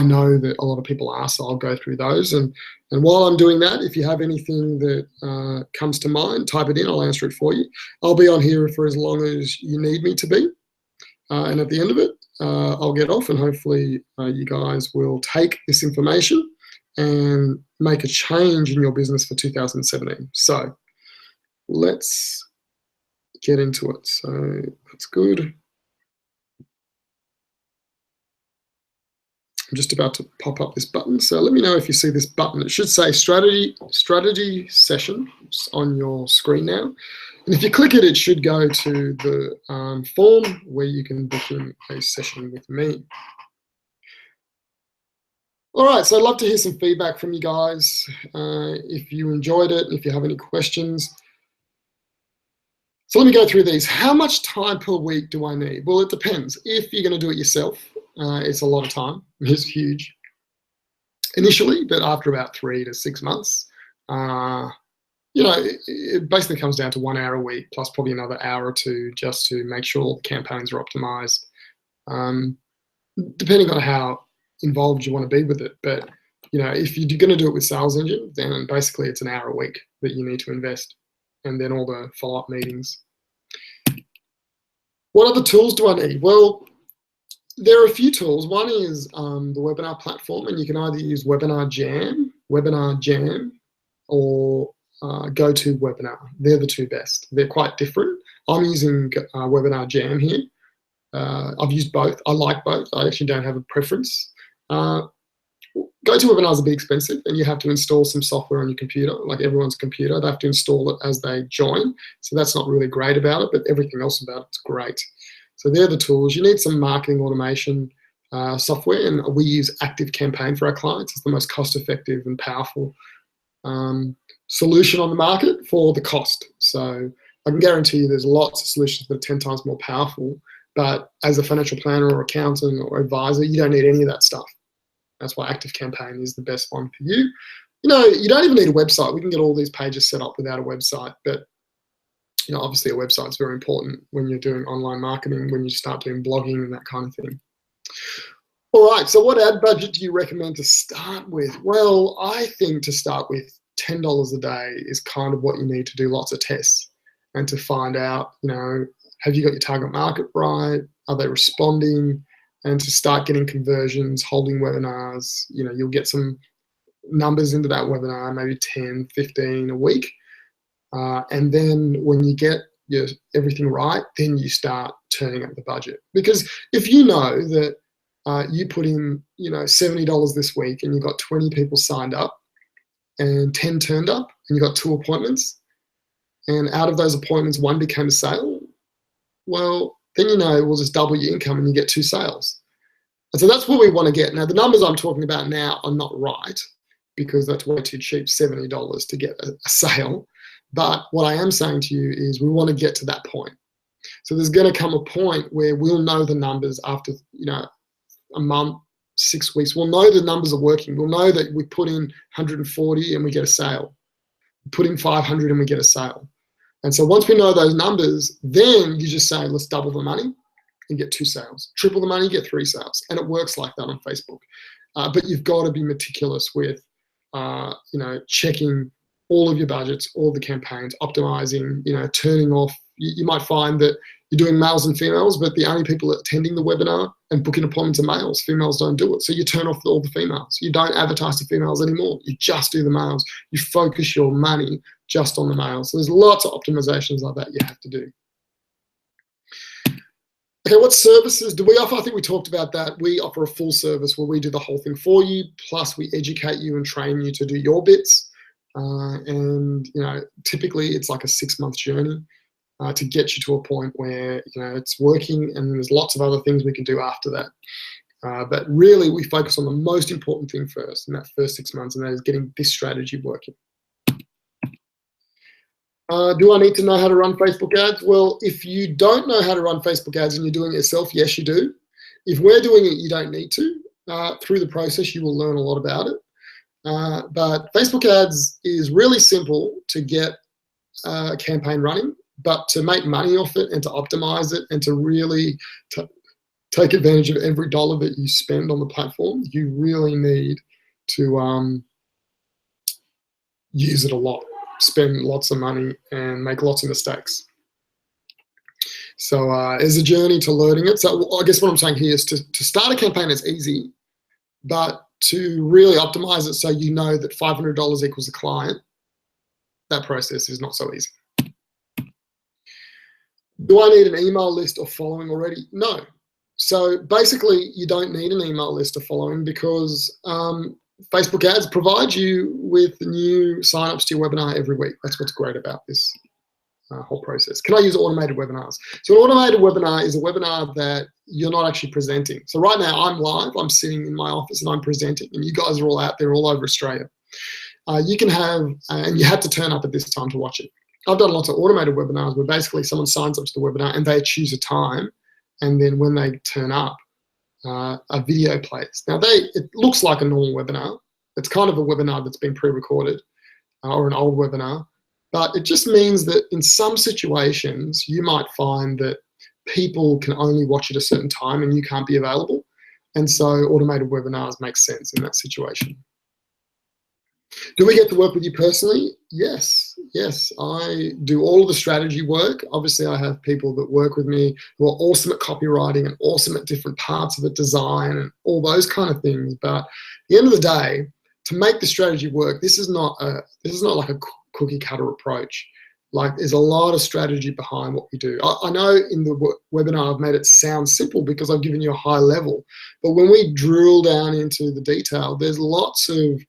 know that a lot of people ask, so I'll go through those. And while I'm doing that, if you have anything that comes to mind, type it in, I'll answer it for you. I'll be on here for as long as you need me to be. And at the end of it, I'll get off, and hopefully you guys will take this information and make a change in your business for 2017. So let's get into it. So that's good. I'm just about to pop up this button. So let me know if you see this button. It should say strategy session on your screen now. And if you click it, it should go to the form where you can book in a session with me. All right, so I'd love to hear some feedback from you guys. If you enjoyed it, if you have any questions. So let me go through these. How much time per week do I need? Well, it depends. If you're going to do it yourself, it's a lot of time. It's huge initially, but after about 3 to 6 months, it basically comes down to 1 hour a week plus probably another hour or two just to make sure campaigns are optimized, depending on how involved you want to be with it. But if you're going to do it with Sales Engine, then basically it's an hour a week that you need to invest, and then all the follow-up meetings. What other tools do I need? Well, there are a few tools. One is the webinar platform, and you can either use Webinar Jam, or GoToWebinar. They're the two best. They're quite different. I'm using Webinar Jam here. I've used both. I like both. I actually don't have a preference. GoToWebinar is a bit expensive, and you have to install some software on your computer, like everyone's computer. They have to install it as they join, so that's not really great about it, but everything else about it's great. So they're the tools. You need some marketing automation software, and we use ActiveCampaign for our clients. It's the most cost-effective and powerful solution on the market for the cost. So I can guarantee you there's lots of solutions that are 10 times more powerful, but as a financial planner or accountant or advisor, you don't need any of that stuff. That's why ActiveCampaign is the best one for you. You know, you don't even need a website. We can get all these pages set up without a website, but you know, obviously a website is very important when you're doing online marketing, when you start doing blogging and that kind of thing. All right, so what ad budget do you recommend to start with? Well, I think to start with, $10 a day is kind of what you need to do lots of tests and to find out, you know, have you got your target market right? Are they responding? And to start getting conversions, holding webinars, you know, you'll get some numbers into that webinar, maybe 10, 15 a week. And then when you get everything right, then you start turning up the budget. Because if you know that you put in, you know, $70 this week and you got 20 people signed up and 10 turned up and you got 2 appointments, and out of those appointments, 1 became a sale, well, then you know we'll just double your income and you get 2 sales. And so that's what we want to get. Now, the numbers I'm talking about now are not right because that's way too cheap, $70 to get a sale. But what I am saying to you is we want to get to that point. So there's going to come a point where we'll know the numbers after, you know, a month, 6 weeks. We'll know the numbers are working. We'll know that we put in 140 and we get a sale. We put in 500 and we get a sale. And so once we know those numbers, then you just say, let's double the money and get 2 sales. Triple the money, get 3 sales. And it works like that on Facebook. But you've got to be meticulous with, you know, checking all of your budgets, all the campaigns, optimizing, you know, turning off. You might find that you're doing males and females, but the only people attending the webinar and booking appointments are males. Females don't do it. So you turn off all the females. You don't advertise to females anymore. You just do the males. You focus your money just on the males. So there's lots of optimizations like that you have to do. Okay, what services do we offer? I think we talked about that. We offer a full service where we do the whole thing for you, plus we educate you and train you to do your bits. And, you know, typically it's like a 6-month journey to get you to a point where, you know, it's working, and there's lots of other things we can do after that. But really we focus on the most important thing first in that first 6 months, and that is getting this strategy working. Do I need to know how to run Facebook ads? Well, if you don't know how to run Facebook ads and you're doing it yourself, yes, you do. If we're doing it, you don't need to. Through the process, you will learn a lot about it. But Facebook ads is really simple to get a campaign running, but to make money off it and to optimize it and to really take advantage of every dollar that you spend on the platform, you really need to use it a lot. Spend lots of money and make lots of mistakes. So there's a journey to learning it. So I guess what I'm saying here is to start a campaign is easy, but to really optimize it so you know that $500 equals a client, that process is not so easy. Do I need an email list or following already? No. So basically you don't need an email list or following because Facebook ads provide you with new signups to your webinar every week. That's what's great about this whole process. Can I use automated webinars? So an automated webinar is a webinar that you're not actually presenting. So right now I'm live, I'm sitting in my office and I'm presenting, and you guys are all out there all over Australia. You can have, and you have to turn up at this time to watch it. I've done lots of automated webinars where basically someone signs up to the webinar and they choose a time, and then when they turn up, a video plays. Now it looks like a normal webinar. It's kind of a webinar that's been pre-recorded or an old webinar, but it just means that in some situations you might find that people can only watch at a certain time and you can't be available. And so automated webinars make sense in that situation. Do we get to work with you personally? Yes, yes. I do all of the strategy work. Obviously, I have people that work with me who are awesome at copywriting and awesome at different parts of it, design and all those kind of things. But at the end of the day, to make the strategy work, this is not like a cookie cutter approach. Like, there's a lot of strategy behind what we do. I know in the webinar I've made it sound simple because I've given you a high level, but when we drill down into the detail, there's lots of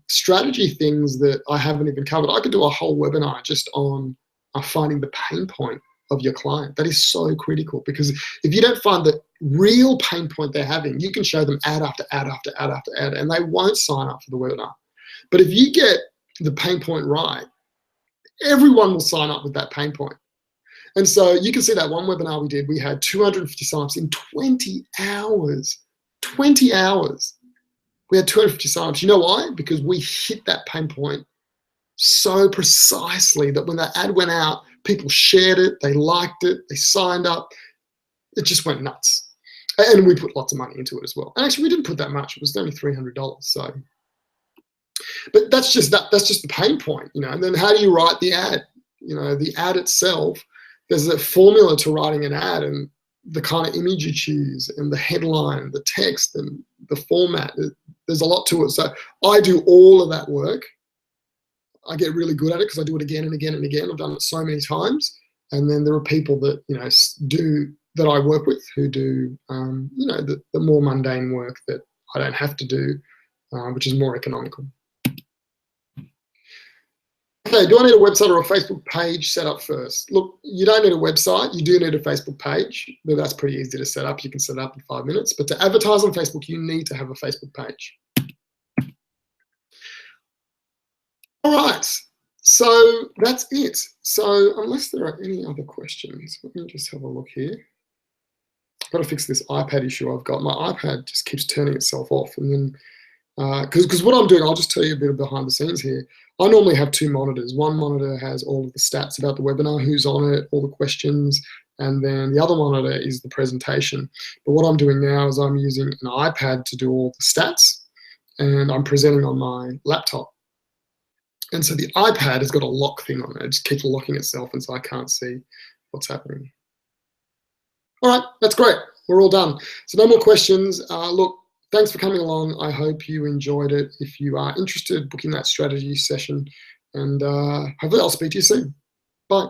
strategy things that I haven't even covered. I could do a whole webinar just on finding the pain point of your client. That is so critical, because if you don't find the real pain point they're having, you can show them ad after ad after ad after ad, and they won't sign up for the webinar. But if you get the pain point right, everyone will sign up with that pain point. And so you can see that one webinar we did, we had 250 signups in 20 hours. 20 hours. We had 250 signups. You know why? Because we hit that pain point so precisely that when that ad went out, people shared it, they liked it, they signed up. It just went nuts. And we put lots of money into it as well. And actually, we didn't put that much. It was only $300. So, but that's just the pain point, you know. And then how do you write the ad? You know, the ad itself, there's a formula to writing an ad, and the kind of image you choose, and the headline, the text, and the format. There's a lot to it. So I do all of that work. I get really good at it because I do it again and again and again. I've done it so many times. And then there are people that, you know, that I work with who do, you know, the more mundane work that I don't have to do, which is more economical. Okay, do I need a website or a Facebook page set up first? Look, you don't need a website. You do need a Facebook page, but that's pretty easy to set up. You can set it up in 5 minutes. But to advertise on Facebook, you need to have a Facebook page. All right, so that's it. So unless there are any other questions, let me just have a look here. I've got to fix this iPad issue I've got. My iPad just keeps turning itself off, and then because what I'm doing, I'll just tell you a bit of behind the scenes here. I normally have 2 monitors. One monitor has all of the stats about the webinar, who's on it, all the questions, and then the other monitor is the presentation. But what I'm doing now is I'm using an iPad to do all the stats, and I'm presenting on my laptop. And so the iPad has got a lock thing on it. It just keeps locking itself, and so I can't see what's happening. All right, that's great. We're all done. So no more questions. Look, thanks for coming along. I hope you enjoyed it. If you are interested, booking that strategy session, and hopefully I'll speak to you soon. Bye.